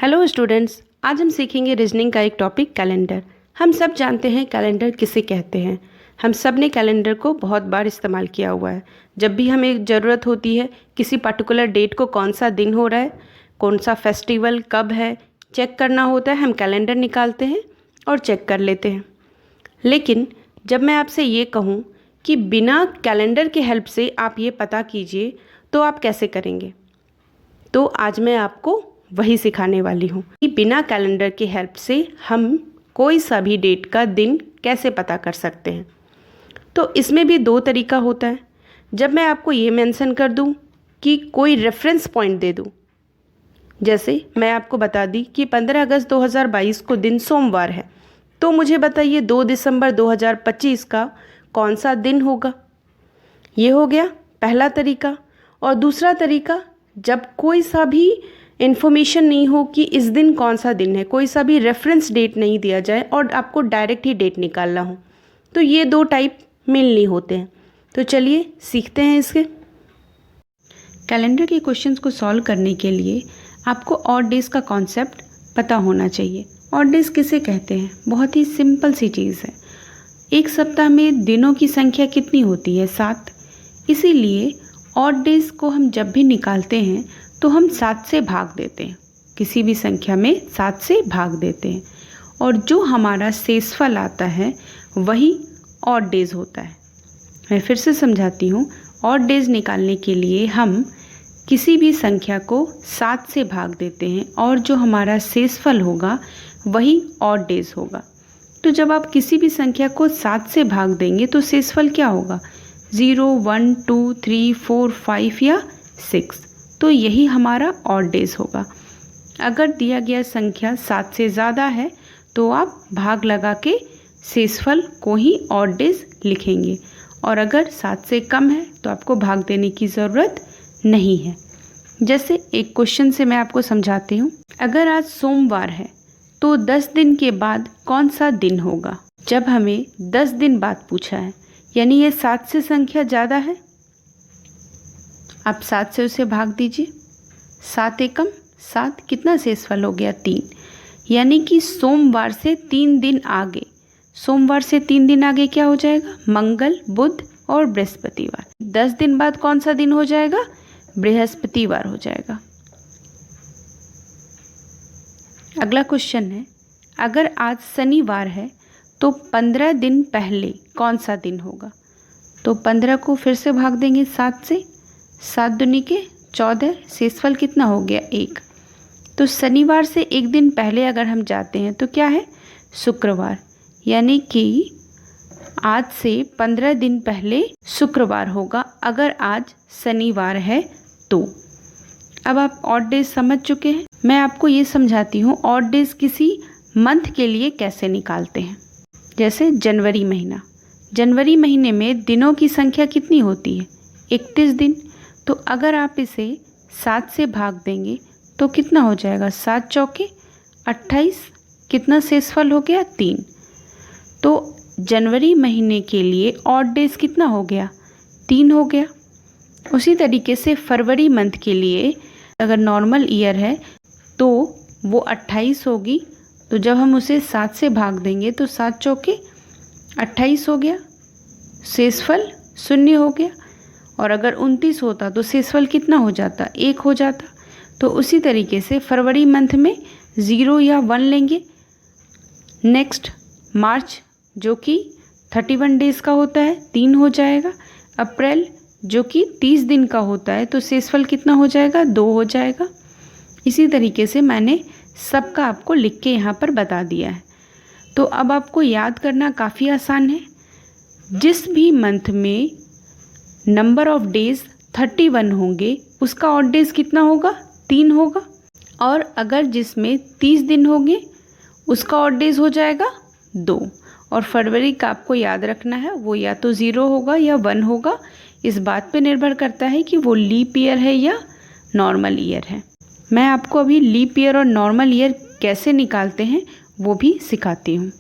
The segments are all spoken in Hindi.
हेलो स्टूडेंट्स, आज हम सीखेंगे रीजनिंग का एक टॉपिक कैलेंडर। हम सब जानते हैं कैलेंडर किसे कहते हैं। हम सब ने कैलेंडर को बहुत बार इस्तेमाल किया हुआ है। जब भी हमें ज़रूरत होती है किसी पर्टिकुलर डेट को कौन सा दिन हो रहा है, कौन सा फेस्टिवल कब है, चेक करना होता है, हम कैलेंडर निकालते हैं और चेक कर लेते हैं। लेकिन जब मैं आपसे ये कहूँ कि बिना कैलेंडर के हेल्प से आप ये पता कीजिए तो आप कैसे करेंगे, तो आज मैं आपको वही सिखाने वाली हूँ कि बिना कैलेंडर की हेल्प से हम कोई सा भी डेट का दिन कैसे पता कर सकते हैं। तो इसमें भी दो तरीका होता है। जब मैं आपको ये मेंशन कर दूँ कि कोई रेफरेंस पॉइंट दे दूँ, जैसे मैं आपको बता दी कि 15 अगस्त 2022 को दिन सोमवार है, तो मुझे बताइए 2 दिसंबर 2025 का कौन सा दिन होगा। ये हो गया पहला तरीका। और दूसरा तरीका, जब कोई सा भी इन्फॉर्मेशन नहीं हो कि इस दिन कौन सा दिन है, कोई सा भी रेफरेंस डेट नहीं दिया जाए और आपको डायरेक्ट ही डेट निकालना हो, तो ये दो टाइप मेनली होते हैं। तो चलिए सीखते हैं इसके। कैलेंडर के क्वेश्चंस को सॉल्व करने के लिए आपको ऑड डेज का कॉन्सेप्ट पता होना चाहिए। ऑड डेज किसे कहते हैं? बहुत ही सिंपल सी चीज़ है। एक सप्ताह में दिनों की संख्या कितनी होती है? 7। इसीलिए ऑड डेज को हम जब भी निकालते हैं तो हम 7 से भाग देते हैं। किसी भी संख्या में 7 से भाग देते हैं और जो हमारा शेषफल आता है वही ऑड डेज होता है। मैं फिर से समझाती हूँ। ऑड डेज निकालने के लिए हम किसी भी संख्या को 7 से भाग देते हैं और जो हमारा शेषफल होगा वही ऑड डेज होगा। तो जब आप किसी भी संख्या को 7 से भाग देंगे तो शेषफल क्या होगा? 0, 1, 2, 3, 4, 5 या 6। तो यही हमारा ऑड डेज होगा। अगर दिया गया संख्या 7 से ज़्यादा है तो आप भाग लगा के शेषफल को ही ऑड डेज लिखेंगे, और अगर 7 से कम है तो आपको भाग देने की ज़रूरत नहीं है। जैसे एक क्वेश्चन से मैं आपको समझाती हूँ। अगर आज सोमवार है तो 10 दिन के बाद कौन सा दिन होगा? जब हमें 10 दिन बाद पूछा है, यानी ये 7 से संख्या ज़्यादा है, आप 7 से उसे भाग दीजिए। 7 एकम 7, कितना शेषफल हो गया? 3। यानी कि सोमवार से 3 दिन आगे, सोमवार से 3 दिन आगे क्या हो जाएगा? मंगल, बुध और बृहस्पतिवार। 10 दिन बाद कौन सा दिन हो जाएगा? बृहस्पतिवार हो जाएगा। अगला क्वेश्चन है, अगर आज शनिवार है तो 15 दिन पहले कौन सा दिन होगा? तो 15 को फिर से भाग देंगे 7 से। 7 दूनी के 14, शेषफल कितना हो गया? 1। तो शनिवार से एक दिन पहले अगर हम जाते हैं तो क्या है? शुक्रवार। यानी कि आज से 15 दिन पहले शुक्रवार होगा अगर आज शनिवार है तो। अब आप ऑड डेज समझ चुके हैं। मैं आपको ये समझाती हूँ ऑड डेज किसी मंथ के लिए कैसे निकालते हैं। जैसे जनवरी महीना, जनवरी महीने में दिनों की संख्या कितनी होती है? 31 दिन। तो अगर आप इसे 7 से भाग देंगे तो कितना हो जाएगा? 7 चौके 28, कितना शेषफल हो गया? 3। तो जनवरी महीने के लिए ऑड डेज कितना हो गया? 3 हो गया। उसी तरीके से फरवरी मंथ के लिए अगर नॉर्मल ईयर है तो वो 28 होगी। तो जब हम उसे 7 से भाग देंगे तो 7 चौके 28 हो गया, शेषफल 0 हो गया। और अगर 29 होता तो शेषफल कितना हो जाता? 1 हो जाता। तो उसी तरीके से फरवरी मंथ में 0 या 1 लेंगे। नेक्स्ट मार्च जो कि 31 डेज़ का होता है, 3 हो जाएगा। अप्रैल जो कि 30 दिन का होता है तो शेषफल कितना हो जाएगा? 2 हो जाएगा। इसी तरीके से मैंने सबका आपको लिख के यहाँ पर बता दिया है। तो अब आपको याद करना काफ़ी आसान है। जिस भी मंथ में नंबर ऑफ डेज 31 होंगे उसका ऑड डेज कितना होगा? 3 होगा। और अगर जिसमें 30 दिन होंगे उसका ऑड डेज हो जाएगा 2। और फरवरी का आपको याद रखना है, वो या तो 0 होगा या 1 होगा। इस बात पे निर्भर करता है कि वो लीप ईयर है या नॉर्मल ईयर है। मैं आपको अभी लीप ईयर और नॉर्मल ईयर कैसे निकालते हैं वो भी सिखाती हूँ।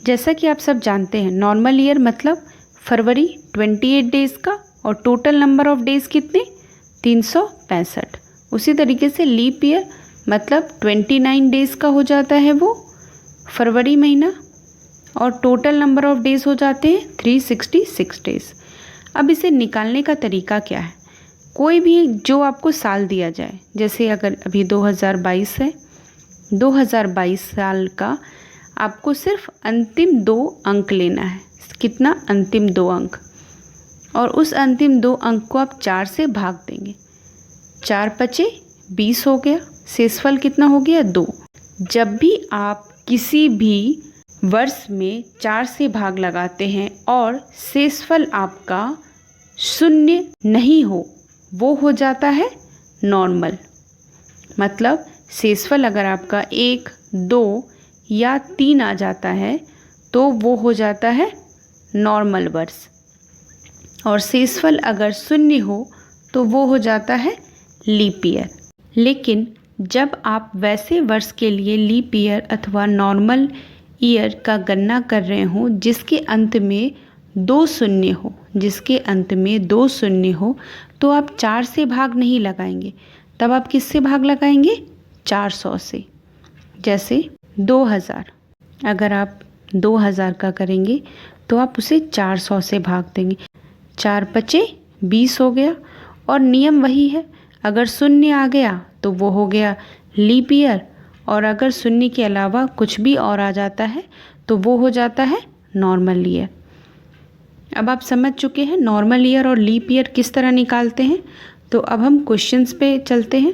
जैसा कि आप सब जानते हैं, नॉर्मल ईयर मतलब फरवरी 28 डेज़ का और टोटल नंबर ऑफ डेज़ कितने? 365। उसी तरीके से लीप ईयर मतलब 29 डेज़ का हो जाता है वो फरवरी महीना, और टोटल नंबर ऑफ डेज़ हो जाते हैं 366 डेज़। अब इसे निकालने का तरीका क्या है? कोई भी जो आपको साल दिया जाए, जैसे अगर अभी 2022 है, 2022 साल का आपको सिर्फ अंतिम 2 अंक लेना है। कितना? अंतिम 2 अंक। और उस अंतिम 2 अंक को आप 4 से भाग देंगे। 4 पचे 20 हो गया, शेषफल कितना हो गया? 2। जब भी आप किसी भी वर्ष में 4 से भाग लगाते हैं और शेषफल आपका 0 नहीं हो, वो हो जाता है नॉर्मल। मतलब शेषफल अगर आपका 1, 2 या 3 आ जाता है तो वो हो जाता है नॉर्मल वर्ष, और शेषफल अगर 0 हो तो वो हो जाता है लीप ईयर। लेकिन जब आप वैसे वर्ष के लिए लीप ईयर अथवा नॉर्मल ईयर का गणना कर रहे हो जिसके अंत में 2 शून्य हो, जिसके अंत में 2 शून्य हो, तो आप 4 से भाग नहीं लगाएंगे। तब आप किससे भाग लगाएंगे? 400 से। जैसे 2000, अगर आप 2000 का करेंगे तो आप उसे 400 से भाग देंगे। 4 पचे 20 हो गया, और नियम वही है, अगर 0 आ गया तो वो हो गया लीप ईयर, और अगर 0 के अलावा कुछ भी और आ जाता है तो वो हो जाता है नॉर्मल ईयर। अब आप समझ चुके हैं नॉर्मल ईयर और लीप ईयर किस तरह निकालते हैं। तो अब हम क्वेश्चंस पे चलते हैं।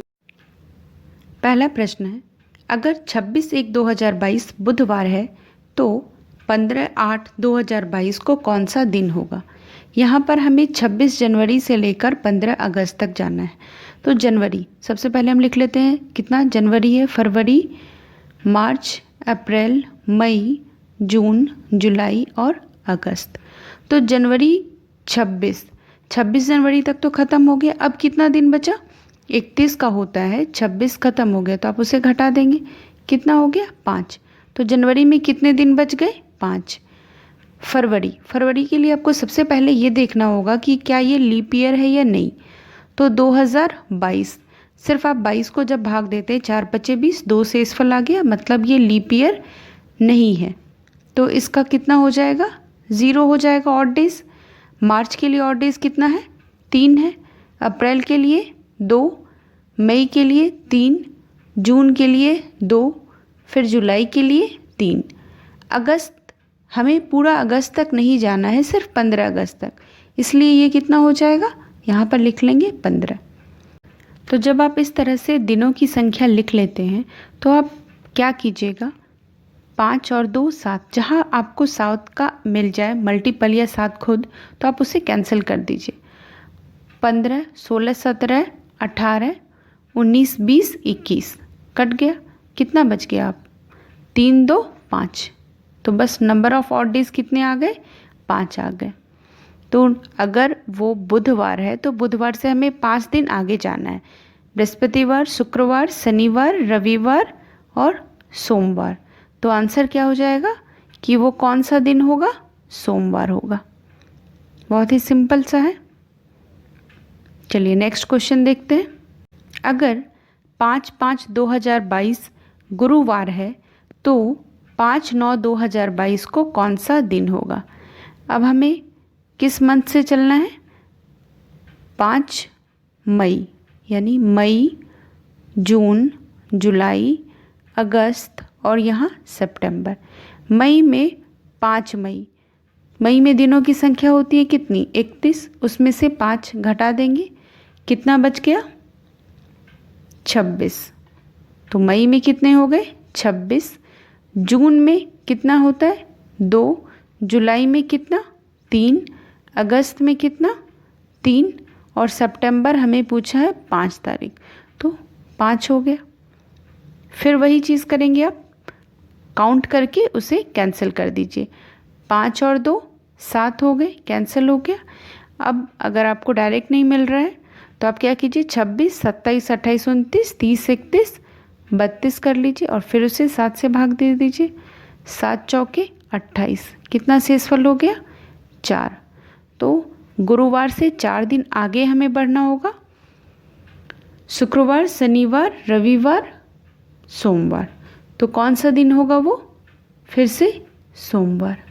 पहला प्रश्न है, अगर 26/1/2022 बुधवार है तो 15/8/2022 को कौन सा दिन होगा? यहाँ पर हमें 26 जनवरी से लेकर 15 अगस्त तक जाना है। तो जनवरी सबसे पहले हम लिख लेते हैं, कितना जनवरी है? फरवरी, मार्च, अप्रैल, मई, जून, जुलाई और अगस्त। तो जनवरी 26 जनवरी तक तो ख़त्म हो गया। अब कितना दिन बचा? 31 का होता है, 26 ख़त्म हो गया तो आप उसे घटा देंगे, कितना हो गया? 5। तो जनवरी में कितने दिन बच गए? 5। फरवरी के लिए आपको सबसे पहले ये देखना होगा कि क्या ये लीप ईयर है या नहीं। तो 2022, सिर्फ आप 22 को जब भाग देते हैं, 4 पचे 20, 2 शेषफल आ गया, मतलब ये लीप ईयर नहीं है। तो इसका कितना हो जाएगा? 0 हो जाएगा ऑड डेज। मार्च के लिए ऑड डेज कितना है? 3 है। अप्रैल के लिए 2, मई के लिए 3, जून के लिए 2, फिर जुलाई के लिए 3। अगस्त, हमें पूरा अगस्त तक नहीं जाना है, सिर्फ 15 अगस्त तक, इसलिए ये कितना हो जाएगा? यहाँ पर लिख लेंगे 15। तो जब आप इस तरह से दिनों की संख्या लिख लेते हैं तो आप क्या कीजिएगा, 5 और 2 7, जहाँ आपको 7 का मिल जाए मल्टीपल या 7 खुद, तो आप उसे कैंसिल कर दीजिए। 15, 16, 17, 18, 19, 20, 21 कट गया, कितना बच गया? आप 3, 2, 5। तो बस नंबर ऑफ ऑड डेज कितने आ गए? 5 आ गए। तो अगर वो बुधवार है तो बुधवार से हमें 5 दिन आगे जाना है, बृहस्पतिवार, शुक्रवार, शनिवार, रविवार और सोमवार। तो आंसर क्या हो जाएगा कि वो कौन सा दिन होगा? सोमवार होगा। बहुत ही सिंपल सा है। चलिए नेक्स्ट क्वेश्चन देखते हैं। अगर 5/5/2022 गुरुवार है तो 5/9/2022 को कौन सा दिन होगा? अब हमें किस मंथ से चलना है? 5 मई, यानी मई, जून, जुलाई, अगस्त और यहाँ सितंबर। मई में 5 मई, मई में दिनों की संख्या होती है कितनी? 31, उसमें से 5 घटा देंगे, कितना बच गया? 26। तो मई में कितने हो गए? 26। जून में कितना होता है? 2। जुलाई में कितना? 3। अगस्त में कितना? 3। और सितंबर हमें पूछा है 5 तारीख, तो 5 हो गया। फिर वही चीज़ करेंगे, आप काउंट करके उसे कैंसिल कर दीजिए। 5 और 2 7 हो गए, कैंसिल हो गया। अब अगर आपको डायरेक्ट नहीं मिल रहा है तो आप क्या कीजिए, 26, 27, 28, 29, 30, 31, 32 कर लीजिए और फिर उसे 7 से भाग दे दीजिए। 7 चौके 28, कितना शेषफल हो गया? 4। तो गुरुवार से 4 दिन आगे हमें बढ़ना होगा। शुक्रवार, शनिवार, रविवार सोमवार। तो कौन सा दिन होगा वो? फिर से सोमवार।